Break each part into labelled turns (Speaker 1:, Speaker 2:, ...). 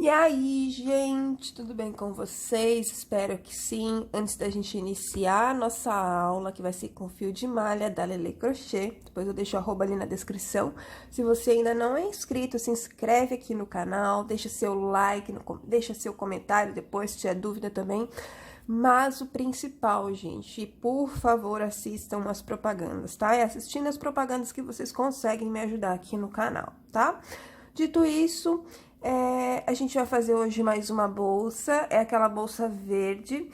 Speaker 1: E aí, gente, tudo bem com vocês? Espero que sim. Antes da gente iniciar a nossa aula, que vai ser com fio de malha da Lele Crochê, depois eu deixo o arroba ali na descrição. Se você ainda não é inscrito, se inscreve aqui no canal, deixa seu like, deixa seu comentário depois, se tiver dúvida também. Mas o principal, gente, por favor, assistam as propagandas, tá? É assistindo as propagandas que vocês conseguem me ajudar aqui no canal, tá? Dito isso, a gente vai fazer hoje mais uma bolsa, é aquela bolsa verde.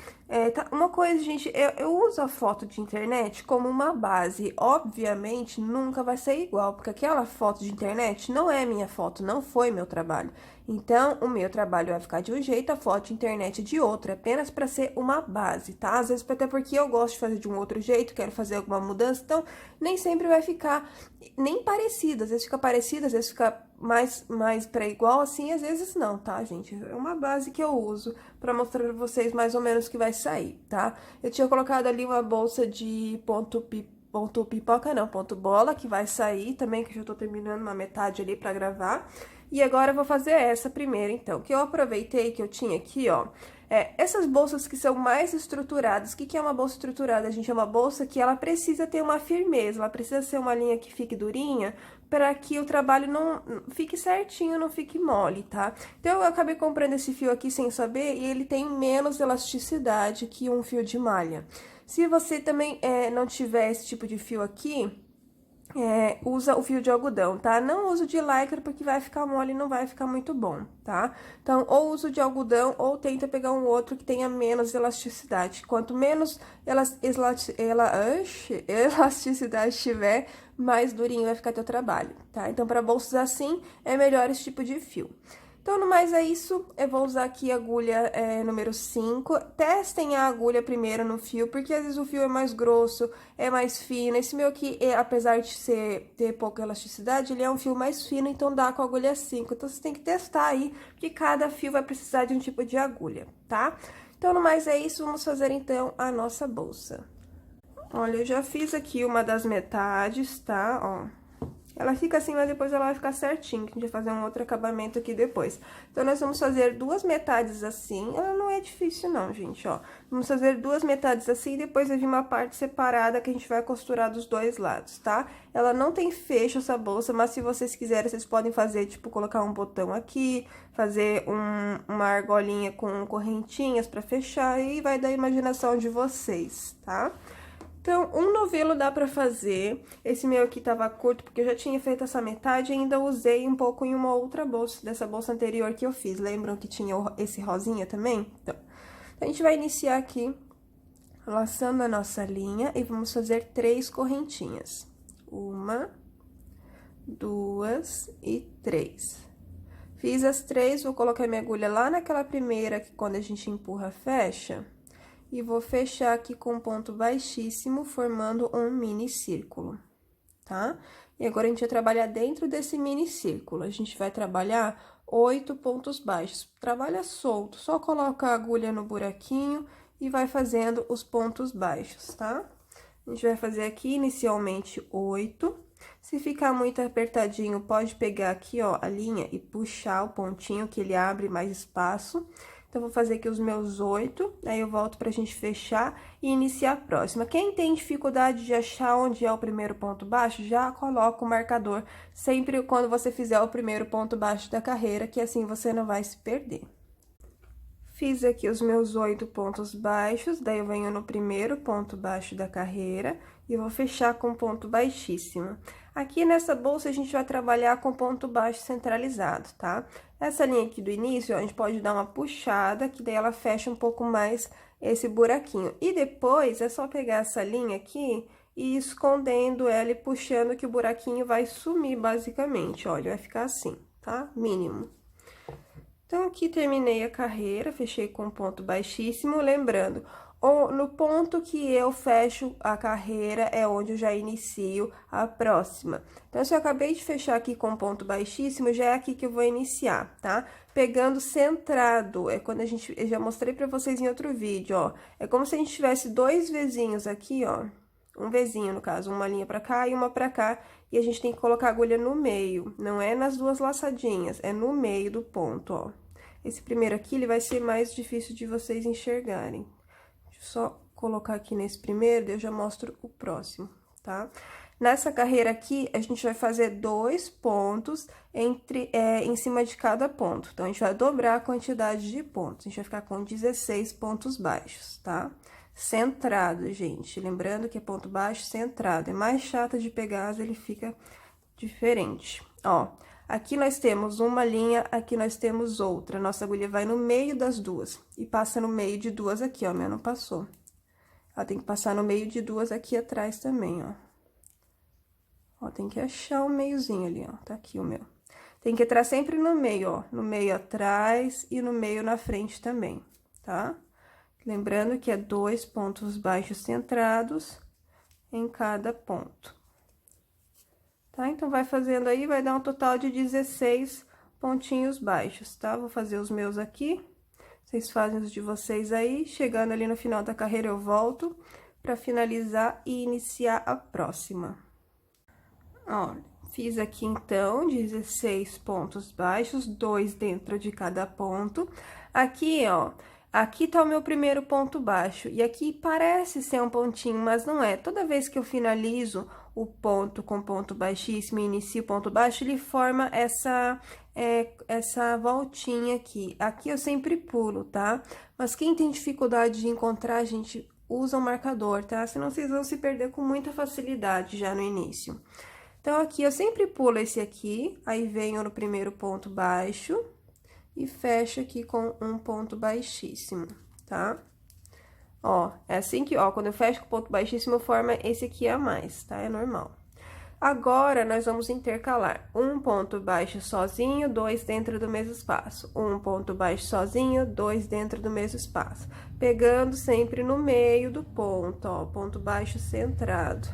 Speaker 1: Uma coisa, gente, eu uso a foto de internet como uma base. Obviamente, nunca vai ser igual, porque aquela foto de internet não é minha foto, não foi meu trabalho. Então, o meu trabalho vai ficar de um jeito, a foto de internet de outro, apenas para ser uma base, tá? Às vezes, até porque eu gosto de fazer de um outro jeito, quero fazer alguma mudança, então, nem sempre vai ficar nem parecido. Às vezes fica parecido, às vezes fica mais para igual, assim, às vezes não, tá, gente? É uma base que eu uso para mostrar pra vocês mais ou menos o que vai sair, tá? Eu tinha colocado ali uma bolsa de ponto pipoca, não, ponto bola, que vai sair também, que eu já tô terminando uma metade ali pra gravar. E agora eu vou fazer essa primeiro, então, que eu aproveitei que eu tinha aqui, ó, essas bolsas que são mais estruturadas. O que é uma bolsa estruturada? A gente é uma bolsa que ela precisa ter uma firmeza, ela precisa ser uma linha que fique durinha, para que o trabalho não fique certinho, não fique mole, tá? Então, eu acabei comprando esse fio aqui sem saber, e ele tem menos elasticidade que um fio de malha. Se você também não tiver esse tipo de fio aqui, usa o fio de algodão, tá? Não uso de lycra porque vai ficar mole e não vai ficar muito bom, tá? Então, ou uso de algodão ou tenta pegar um outro que tenha menos elasticidade. Quanto menos elasticidade tiver, mais durinho vai ficar teu trabalho, tá? Então, para bolsas assim, é melhor esse tipo de fio. Então, no mais é isso, eu vou usar aqui a agulha número 5. Testem a agulha primeiro no fio, porque às vezes o fio é mais grosso, é mais fino. Esse meu aqui, apesar de ter pouca elasticidade, ele é um fio mais fino, então dá com a agulha 5. Então, você tem que testar aí, porque cada fio vai precisar de um tipo de agulha, tá? Então, no mais é isso, vamos fazer então a nossa bolsa. Olha, eu já fiz aqui uma das metades, tá? Ó. Ela fica assim, mas depois ela vai ficar certinho, que a gente vai fazer um outro acabamento aqui depois. Então, nós vamos fazer duas metades assim, ela não é difícil não, gente, ó. Vamos fazer duas metades assim, e depois vai vir uma parte separada que a gente vai costurar dos dois lados, tá? Ela não tem fecho essa bolsa, mas se vocês quiserem, vocês podem fazer, tipo, colocar um botão aqui, fazer uma argolinha com correntinhas pra fechar, e vai da imaginação de vocês, tá? Então, um novelo dá pra fazer. Esse meu aqui tava curto, porque eu já tinha feito essa metade e ainda usei um pouco em uma outra bolsa, dessa bolsa anterior que eu fiz. Lembram que tinha esse rosinha também? Então, a gente vai iniciar aqui, laçando a nossa linha, e vamos fazer 3 correntinhas. 1, 2 e 3. Fiz as 3, vou colocar minha agulha lá naquela primeira, que quando a gente empurra, fecha. E vou fechar aqui com um ponto baixíssimo, formando um mini círculo, tá? E agora, a gente vai trabalhar dentro desse mini círculo. A gente vai trabalhar 8 pontos baixos. Trabalha solto, só coloca a agulha no buraquinho e vai fazendo os pontos baixos, tá? A gente vai fazer aqui, inicialmente, 8. Se ficar muito apertadinho, pode pegar aqui, ó, a linha e puxar o pontinho, que ele abre mais espaço. Então, vou fazer aqui os meus 8, aí eu volto pra gente fechar e iniciar a próxima. Quem tem dificuldade de achar onde é o primeiro ponto baixo, já coloca o marcador sempre quando você fizer o primeiro ponto baixo da carreira, que assim você não vai se perder. Fiz aqui os meus 8 pontos baixos, daí eu venho no primeiro ponto baixo da carreira e vou fechar com ponto baixíssimo. Aqui nessa bolsa, a gente vai trabalhar com ponto baixo centralizado, tá? Essa linha aqui do início, ó, a gente pode dar uma puxada, que daí ela fecha um pouco mais esse buraquinho. E depois, é só pegar essa linha aqui e ir escondendo ela e puxando, que o buraquinho vai sumir, basicamente. Olha, vai ficar assim, tá? Mínimo. Então, aqui terminei a carreira, fechei com ponto baixíssimo, lembrando, no ponto que eu fecho a carreira é onde eu já inicio a próxima. Então, se eu acabei de fechar aqui com ponto baixíssimo, já é aqui que eu vou iniciar, tá? Pegando centrado, é quando eu já mostrei pra vocês em outro vídeo, ó. É como se a gente tivesse 2 vezinhos aqui, ó. Um vezinho, no caso, uma linha pra cá e uma pra cá, e a gente tem que colocar a agulha no meio, não é nas duas laçadinhas, é no meio do ponto, ó. Esse primeiro aqui, ele vai ser mais difícil de vocês enxergarem. Deixa eu só colocar aqui nesse primeiro, daí eu já mostro o próximo, tá? Nessa carreira aqui, a gente vai fazer 2 pontos em cima de cada ponto. Então, a gente vai dobrar a quantidade de pontos. A gente vai ficar com 16 pontos baixos, tá? Centrado, gente. Lembrando que é ponto baixo centrado. É mais chato de pegar, ele fica diferente. Ó, aqui nós temos uma linha, aqui nós temos outra. Nossa agulha vai no meio das duas. E passa no meio de duas aqui, ó. Minha não passou. Ela tem que passar no meio de duas aqui atrás também, ó. Ó, tem que achar o meiozinho ali, ó. Tá aqui o meu. Tem que entrar sempre no meio, ó. No meio atrás e no meio na frente também, tá? Lembrando que é 2 pontos baixos centrados em cada ponto. Tá? Então, vai fazendo aí, vai dar um total de 16 pontinhos baixos, tá? Vou fazer os meus aqui. Vocês fazem os de vocês aí. Chegando ali no final da carreira, eu volto pra finalizar e iniciar a próxima. Ó, fiz aqui, então, 16 pontos baixos, 2 dentro de cada ponto. Aqui, ó, aqui tá o meu primeiro ponto baixo, e aqui parece ser um pontinho, mas não é. Toda vez que eu finalizo o ponto com ponto baixíssimo e inicio o ponto baixo, ele forma essa voltinha aqui. Aqui eu sempre pulo, tá? Mas quem tem dificuldade de encontrar, a gente usa um marcador, tá? Senão vocês vão se perder com muita facilidade já no início. Então, aqui, eu sempre pulo esse aqui, aí venho no primeiro ponto baixo e fecho aqui com um ponto baixíssimo, tá? Ó, é assim que, ó, quando eu fecho com ponto baixíssimo, forma esse aqui a mais, tá? É normal. Agora, nós vamos intercalar um ponto baixo sozinho, 2 dentro do mesmo espaço. Um ponto baixo sozinho, 2 dentro do mesmo espaço. Pegando sempre no meio do ponto, ó, ponto baixo centrado.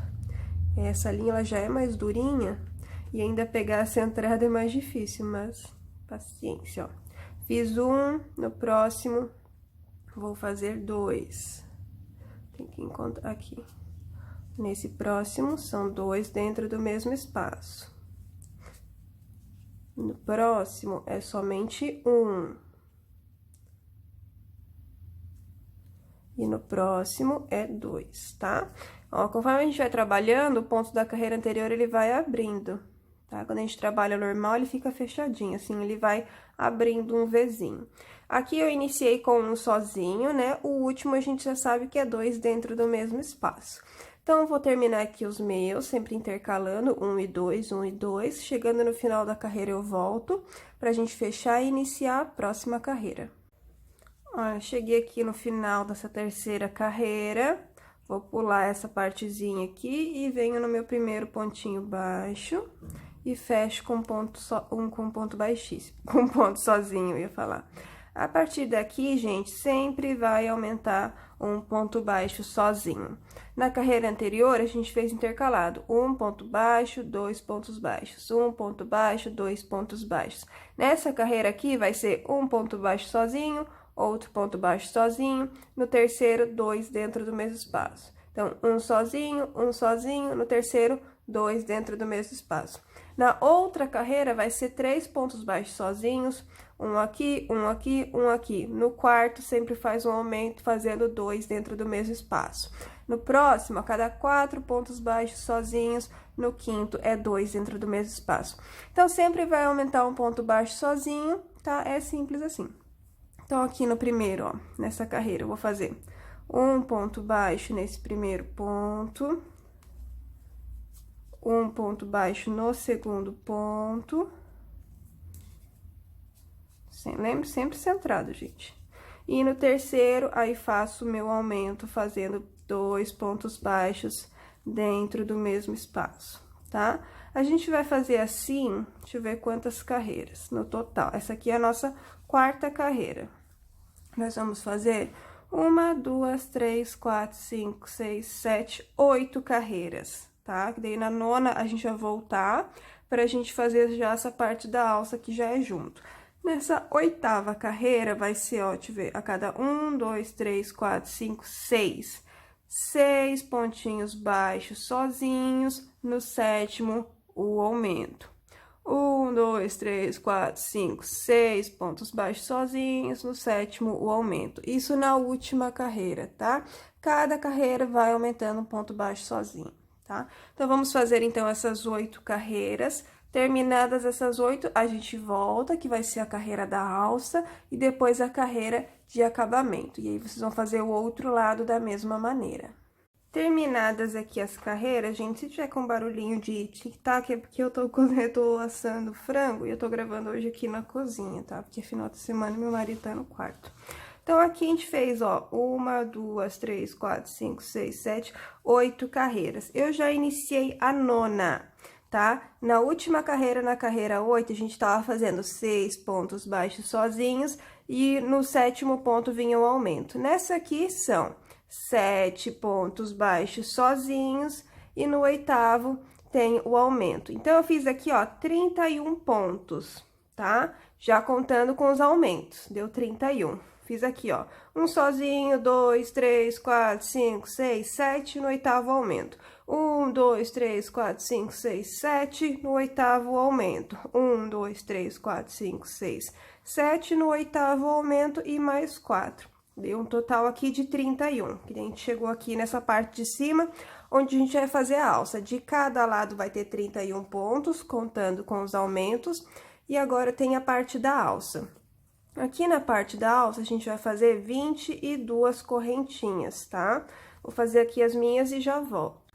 Speaker 1: Essa linha, ela já é mais durinha, e ainda pegar a centrada é mais difícil, mas paciência, ó. Fiz um, no próximo, vou fazer 2. Tem que encontrar aqui. Nesse próximo, são 2 dentro do mesmo espaço. No próximo, é somente 1. E no próximo, é 2, tá? Ó, conforme a gente vai trabalhando, o ponto da carreira anterior, ele vai abrindo, tá? Quando a gente trabalha normal, ele fica fechadinho, assim, ele vai abrindo um Vzinho. Aqui eu iniciei com um sozinho, né? O último a gente já sabe que é 2 dentro do mesmo espaço. Então, eu vou terminar aqui os meus, sempre intercalando 1 e 2, 1 e 2. Chegando no final da carreira, eu volto pra gente fechar e iniciar a próxima carreira. Ó, cheguei aqui no final dessa terceira carreira. Vou pular essa partezinha aqui e venho no meu primeiro pontinho baixo e fecho com com ponto baixíssimo, com ponto sozinho, eu ia falar. A partir daqui, gente, sempre vai aumentar um ponto baixo sozinho. Na carreira anterior, a gente fez intercalado, um ponto baixo, 2 pontos baixos, um ponto baixo, 2 pontos baixos. Nessa carreira aqui, vai ser um ponto baixo sozinho, outro ponto baixo sozinho, no terceiro, 2 dentro do mesmo espaço. Então, um sozinho, no terceiro, 2 dentro do mesmo espaço. Na outra carreira, vai ser 3 pontos baixos sozinhos, um aqui, um aqui, um aqui. No quarto, sempre faz um aumento, fazendo 2 dentro do mesmo espaço. No próximo, a cada 4 pontos baixos sozinhos, no quinto, é 2 dentro do mesmo espaço. Então, sempre vai aumentar um ponto baixo sozinho, tá? É simples assim. Então, aqui no primeiro, ó, nessa carreira, eu vou fazer um ponto baixo nesse primeiro ponto, um ponto baixo no segundo ponto. Lembre sempre centrado, gente. E no terceiro, aí faço o meu aumento fazendo 2 pontos baixos dentro do mesmo espaço, tá? A gente vai fazer assim, deixa eu ver quantas carreiras no total. Essa aqui é a nossa quarta carreira. Nós vamos fazer 1, 2, 3, 4, 5, 6, 7, 8 carreiras, tá? Daí, na nona, a gente vai voltar pra gente fazer já essa parte da alça que já é junto. Nessa oitava carreira, vai ser, ó, deixa eu ver, a cada 1, 2, 3, 4, 5, 6. 6 pontinhos baixos sozinhos, no sétimo, o aumento. 1, 2, 3, 4, 5, 6 pontos baixos sozinhos, no sétimo o aumento. Isso na última carreira, tá? Cada carreira vai aumentando um ponto baixo sozinho, tá? Então, vamos fazer, então, essas 8 carreiras. Terminadas essas 8, a gente volta, que vai ser a carreira da alça, e depois a carreira de acabamento. E aí, vocês vão fazer o outro lado da mesma maneira. Terminadas aqui as carreiras, gente, se tiver com barulhinho de tic-tac, é porque eu tô assando frango e eu tô gravando hoje aqui na cozinha, tá? Porque final de semana meu marido tá no quarto. Então, aqui a gente fez, ó, 1, 2, 3, 4, 5, 6, 7, 8 carreiras. Eu já iniciei a 9ª, tá? Na última carreira, na carreira 8, a gente tava fazendo 6 pontos baixos sozinhos e no sétimo ponto vinha o aumento. Nessa aqui são 7 pontos baixos sozinhos e no oitavo tem o aumento. Então, eu fiz aqui, ó, 31 pontos, tá? Já contando com os aumentos, deu 31. Fiz aqui, ó, um sozinho, 2, 3, 4, 5, 6, 7 no oitavo aumento. 1, 2, 3, 4, 5, 6, 7 no oitavo aumento. 1, 2, 3, 4, 5, 6, 7 no oitavo aumento e mais 4. Deu um total aqui de 31, que a gente chegou aqui nessa parte de cima, onde a gente vai fazer a alça. De cada lado vai ter 31 pontos, contando com os aumentos, e agora tem a parte da alça. Aqui na parte da alça, a gente vai fazer 22 correntinhas, tá? Vou fazer aqui as minhas e já volto.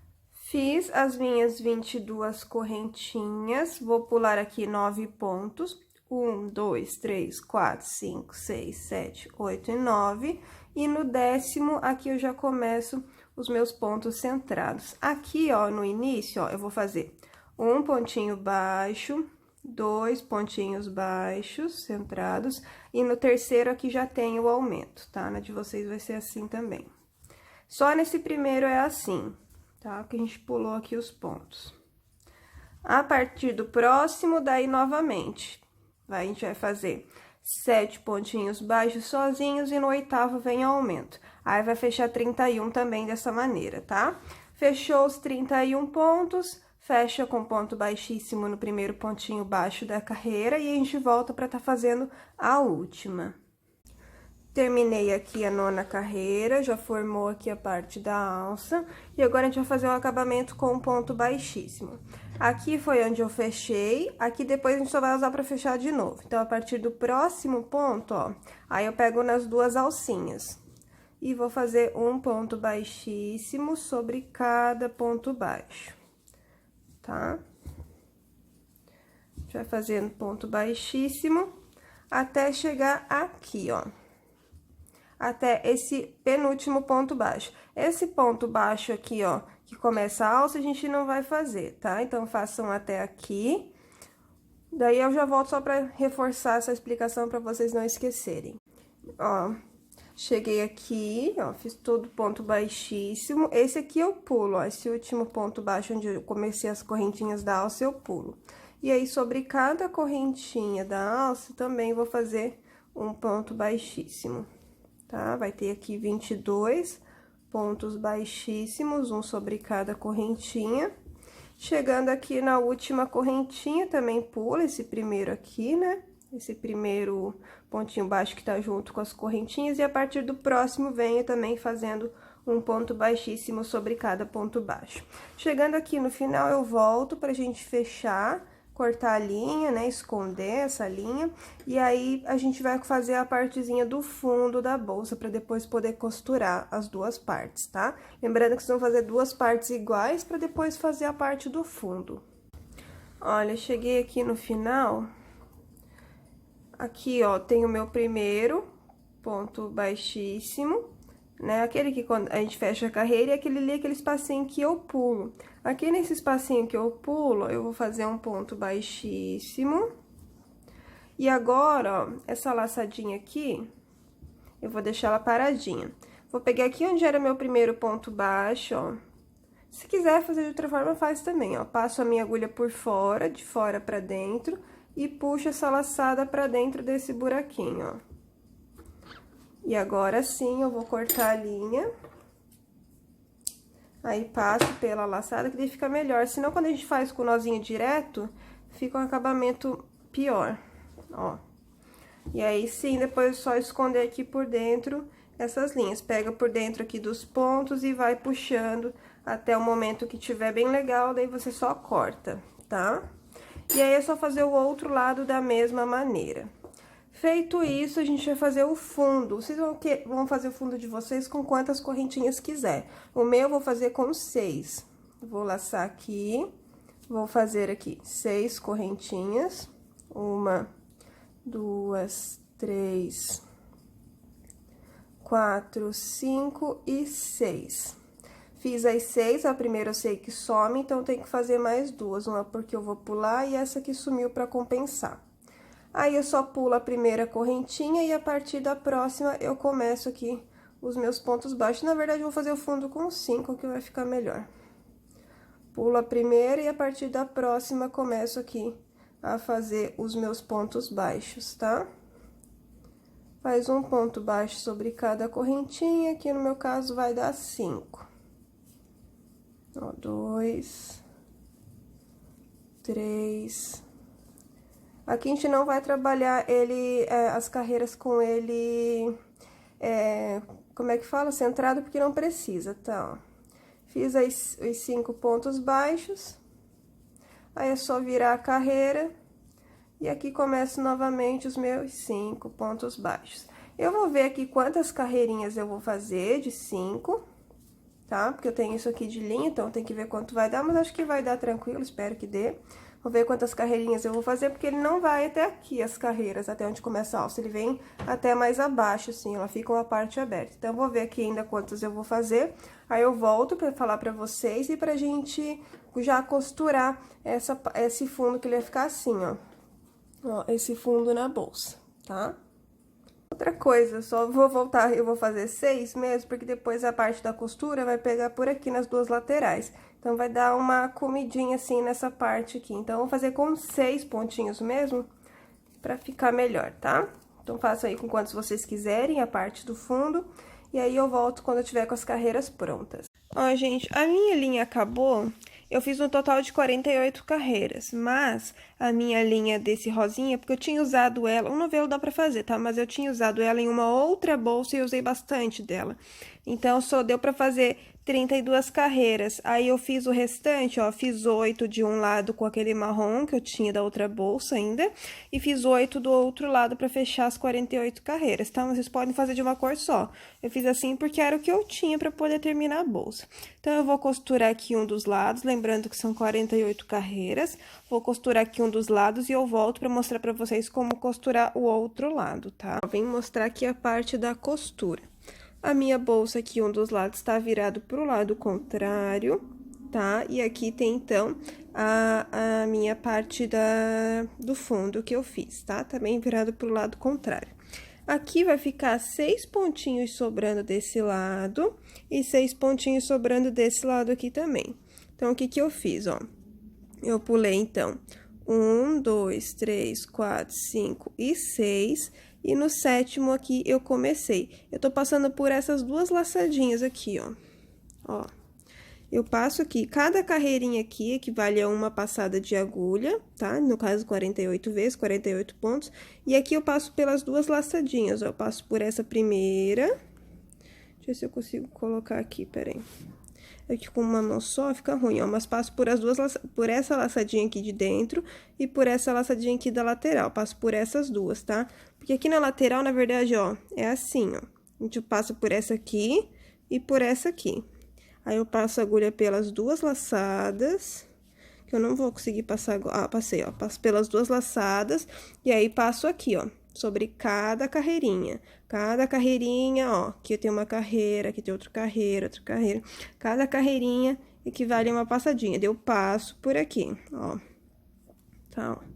Speaker 1: Fiz as minhas 22 correntinhas, vou pular aqui 9 pontos. 1, 2, 3, 4, 5, 6, 7, 8 e 9. E no 10º, aqui eu já começo os meus pontos centrados. Aqui, ó, no início, ó, eu vou fazer um pontinho baixo, 2 pontinhos baixos centrados, e no terceiro aqui já tem o aumento, tá? Na de vocês vai ser assim também. Só nesse primeiro é assim, tá? Que a gente pulou aqui os pontos. A partir do próximo, daí novamente. A gente vai fazer 7 pontinhos baixos sozinhos e no oitavo vem aumento. Aí, vai fechar 31 também dessa maneira, tá? Fechou os 31 pontos, fecha com ponto baixíssimo no primeiro pontinho baixo da carreira e a gente volta para tá fazendo a última. Terminei aqui a 9ª carreira, já formou aqui a parte da alça, e agora a gente vai fazer o acabamento com um ponto baixíssimo. Aqui foi onde eu fechei, aqui depois a gente só vai usar pra fechar de novo. Então, a partir do próximo ponto, ó, aí eu pego nas 2 alcinhas. E vou fazer um ponto baixíssimo sobre cada ponto baixo, tá? A gente vai fazendo ponto baixíssimo até chegar aqui, ó. Até esse penúltimo ponto baixo. Esse ponto baixo aqui, ó, que começa a alça, a gente não vai fazer, tá? Então, façam até aqui. Daí, eu já volto só pra reforçar essa explicação pra vocês não esquecerem. Ó, cheguei aqui, ó, fiz todo ponto baixíssimo. Esse aqui eu pulo, ó, esse último ponto baixo onde eu comecei as correntinhas da alça, eu pulo. E aí, sobre cada correntinha da alça, também vou fazer um ponto baixíssimo. Tá? Vai ter aqui 22 pontos baixíssimos, um sobre cada correntinha. Chegando aqui na última correntinha, também pula esse primeiro aqui, né? Esse primeiro pontinho baixo que tá junto com as correntinhas. E a partir do próximo, venho também fazendo um ponto baixíssimo sobre cada ponto baixo. Chegando aqui no final, eu volto pra gente fechar, cortar a linha, né, esconder essa linha, e aí a gente vai fazer a partezinha do fundo da bolsa, pra depois poder costurar as 2 partes, tá? Lembrando que vocês vão fazer 2 partes iguais, pra depois fazer a parte do fundo. Olha, cheguei aqui no final, aqui, ó, tem o meu primeiro ponto baixíssimo, né? Aquele que quando a gente fecha a carreira e aquele ali, aquele espacinho que eu pulo. Aqui nesse espacinho que eu pulo, eu vou fazer um ponto baixíssimo. E agora, ó, essa laçadinha aqui, eu vou deixar ela paradinha. Vou pegar aqui onde era meu primeiro ponto baixo, ó. Se quiser fazer de outra forma, faz também, ó. Passo a minha agulha por fora, de fora pra dentro, e puxo essa laçada pra dentro desse buraquinho, ó. E agora sim, eu vou cortar a linha. Aí, passo pela laçada, que daí fica melhor. Senão, quando a gente faz com o nozinho direto, fica um acabamento pior, ó. E aí, sim, depois é só esconder aqui por dentro essas linhas. Pega por dentro aqui dos pontos e vai puxando até o momento que tiver bem legal, daí você só corta, tá? E aí, é só fazer o outro lado da mesma maneira. Feito isso, a gente vai fazer o fundo. Vocês vão fazer o fundo de vocês com quantas correntinhas quiser. O meu eu vou fazer com 6. Vou laçar aqui, vou fazer aqui 6 correntinhas. 1, 2, 3, 4, 5 e 6. Fiz as 6, a primeira eu sei que some, então tem que fazer mais 2. Uma porque eu vou pular e essa que sumiu pra compensar. Aí, eu só pulo a primeira correntinha e a partir da próxima eu começo aqui os meus pontos baixos. Na verdade, eu vou fazer o fundo com 5, que vai ficar melhor. Pulo a primeira e a partir da próxima começo aqui a fazer os meus pontos baixos, tá? Faz um ponto baixo sobre cada correntinha, que no meu caso vai dar 5. Ó, 2, 3... Aqui a gente não vai trabalhar ele, as carreiras com ele, como é que fala? Centrado, porque não precisa, tá? Ó. Fiz os 5 pontos baixos, aí é só virar a carreira, e aqui começo novamente os meus 5 pontos baixos. Eu vou ver aqui quantas carreirinhas eu vou fazer de 5, tá? Porque eu tenho isso aqui de linha, então tem que ver quanto vai dar, mas acho que vai dar tranquilo, espero que dê. Vou ver quantas carreirinhas eu vou fazer, porque ele não vai até aqui, as carreiras, até onde começa a alça. Ele vem até mais abaixo, assim, ela fica uma parte aberta. Então, eu vou ver aqui ainda quantas eu vou fazer. Aí, eu volto pra falar pra vocês e pra gente já costurar esse fundo, que ele vai ficar assim, ó. Ó, esse fundo na bolsa, tá? Outra coisa, só vou voltar, eu vou fazer 6 mesmo, porque depois a parte da costura vai pegar por aqui nas duas laterais. Então, vai dar uma comidinha assim nessa parte aqui. Então, eu vou fazer com 6 pontinhos mesmo, pra ficar melhor, tá? Então, façam aí com quantos vocês quiserem, a parte do fundo. E aí, eu volto quando eu tiver com as carreiras prontas. Ó, gente, a minha linha acabou. Eu fiz um total de 48 carreiras, mas a minha linha desse rosinha, porque eu tinha usado ela, um novelo dá pra fazer, tá? Mas eu tinha usado ela em uma outra bolsa e usei bastante dela. Então, só deu pra fazer 32 carreiras. Aí, eu fiz o restante, ó, fiz 8 de um lado com aquele marrom que eu tinha da outra bolsa ainda, e fiz 8 do outro lado pra fechar as 48 carreiras, tá? Vocês podem fazer de uma cor só. Eu fiz assim porque era o que eu tinha pra poder terminar a bolsa. Então, eu vou costurar aqui um dos lados, lembrando que são 48 carreiras. Vou costurar aqui um dos lados e eu volto pra mostrar pra vocês como costurar o outro lado, tá? Vem mostrar aqui a parte da costura. A minha bolsa aqui, um dos lados tá virado pro lado contrário, tá? E aqui tem, então, a minha parte do fundo que eu fiz, tá? Também virado pro lado contrário. Aqui vai ficar 6 pontinhos sobrando desse lado e 6 pontinhos sobrando desse lado aqui também. Então, o que que eu fiz, ó? Eu pulei, então, 1, 2, 3, 4, 5 e 6... E no 7º aqui, eu comecei. Eu tô passando por essas duas laçadinhas aqui, ó. Ó. Eu passo aqui, cada carreirinha aqui equivale a uma passada de agulha, tá? No caso, 48 vezes, 48 pontos. E aqui eu passo pelas duas laçadinhas, ó. Eu passo por essa primeira. Deixa eu ver se eu consigo colocar aqui, peraí. Aqui com uma mão só fica ruim, ó, mas passo por por essa laçadinha aqui de dentro e por essa laçadinha aqui da lateral, passo por essas duas, tá? Porque aqui na lateral, na verdade, ó, é assim, ó, a gente passa por essa aqui e por essa aqui. Aí, eu passo a agulha pelas duas laçadas, que eu não vou conseguir passar agora, passei, ó, passo pelas duas laçadas e aí passo aqui, ó, sobre cada carreirinha. Cada carreirinha, ó, aqui tem uma carreira, aqui tem outra carreira, outra carreira. Cada carreirinha equivale a uma passadinha. Daí eu passo por aqui, ó. Tá, ó.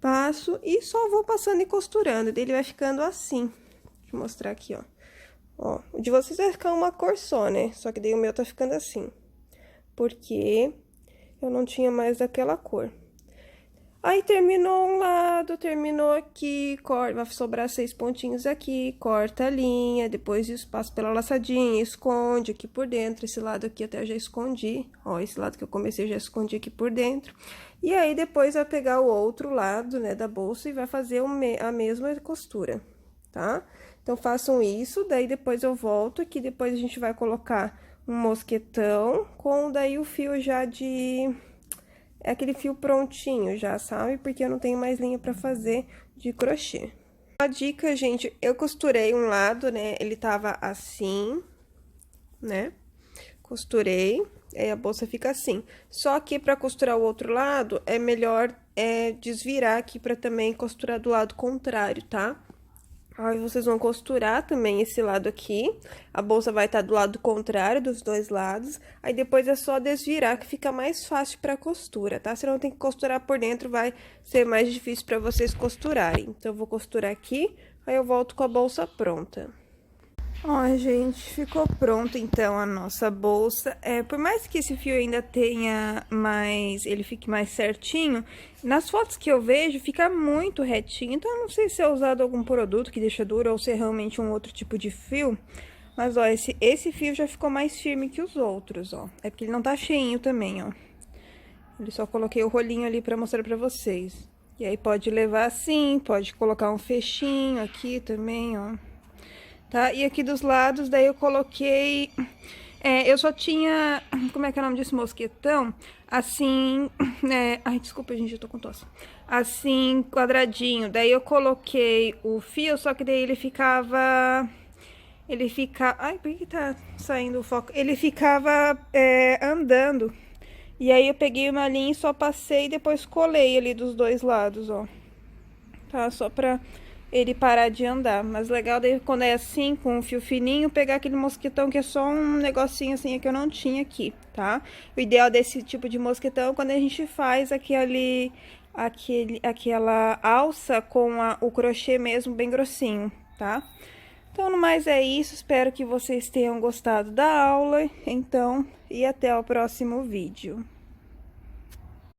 Speaker 1: Passo e só vou passando e costurando. Daí ele vai ficando assim. Deixa eu mostrar aqui, ó. Ó, o de vocês vai ficar uma cor só, né? Só que daí o meu tá ficando assim. Porque eu não tinha mais daquela cor. Aí terminou um lado, terminou aqui, corta, vai sobrar 6 pontinhos aqui, corta a linha, depois passa pela laçadinha, esconde aqui por dentro. Esse lado aqui até eu já escondi, ó, esse lado que eu comecei eu já escondi aqui por dentro. E aí depois vai pegar o outro lado, né, da bolsa e vai fazer a mesma costura, tá? Então façam isso, daí depois eu volto aqui, depois a gente vai colocar um mosquetão com daí o fio já de... É aquele fio prontinho já, sabe? Porque eu não tenho mais linha pra fazer de crochê. Uma dica, gente, eu costurei um lado, né? Ele tava assim, né? Costurei, aí a bolsa fica assim. Só que pra costurar o outro lado, é melhor desvirar aqui pra também costurar do lado contrário, tá? Aí, vocês vão costurar também esse lado aqui. A bolsa vai estar do lado contrário dos dois lados. Aí, depois é só desvirar, que fica mais fácil pra costura, tá? Se não tem que costurar por dentro, vai ser mais difícil pra vocês costurarem. Então, eu vou costurar aqui, aí eu volto com a bolsa pronta. Ó, gente, ficou pronta, então, a nossa bolsa. Por mais que esse fio ainda tenha mais... ele fique mais certinho, nas fotos que eu vejo, fica muito retinho. Então, eu não sei se é usado algum produto que deixa duro ou se é realmente um outro tipo de fio. Mas, ó, esse fio já ficou mais firme que os outros, ó. É porque ele não tá cheinho também, ó. Ele só coloquei o rolinho ali pra mostrar pra vocês. E aí, pode levar assim, pode colocar um fechinho aqui também, ó. Tá? E aqui dos lados, daí eu coloquei... eu só tinha... Como é que é o nome disso? Mosquetão. Assim, né? Ai, desculpa, gente, eu tô com tosse. Assim, quadradinho. Daí eu coloquei o fio, só que daí ele ficava... Ai, por que tá saindo o foco? Ele ficava andando. E aí eu peguei uma linha e só passei e depois colei ali dos dois lados, ó. Tá? Só pra... ele parar de andar, mas legal daí quando é assim, com um fio fininho, pegar aquele mosquetão que é só um negocinho assim que eu não tinha aqui, tá? O ideal desse tipo de mosquetão é quando a gente faz aquela alça com o crochê mesmo bem grossinho, tá? Então, no mais é isso, espero que vocês tenham gostado da aula, então, e até o próximo vídeo.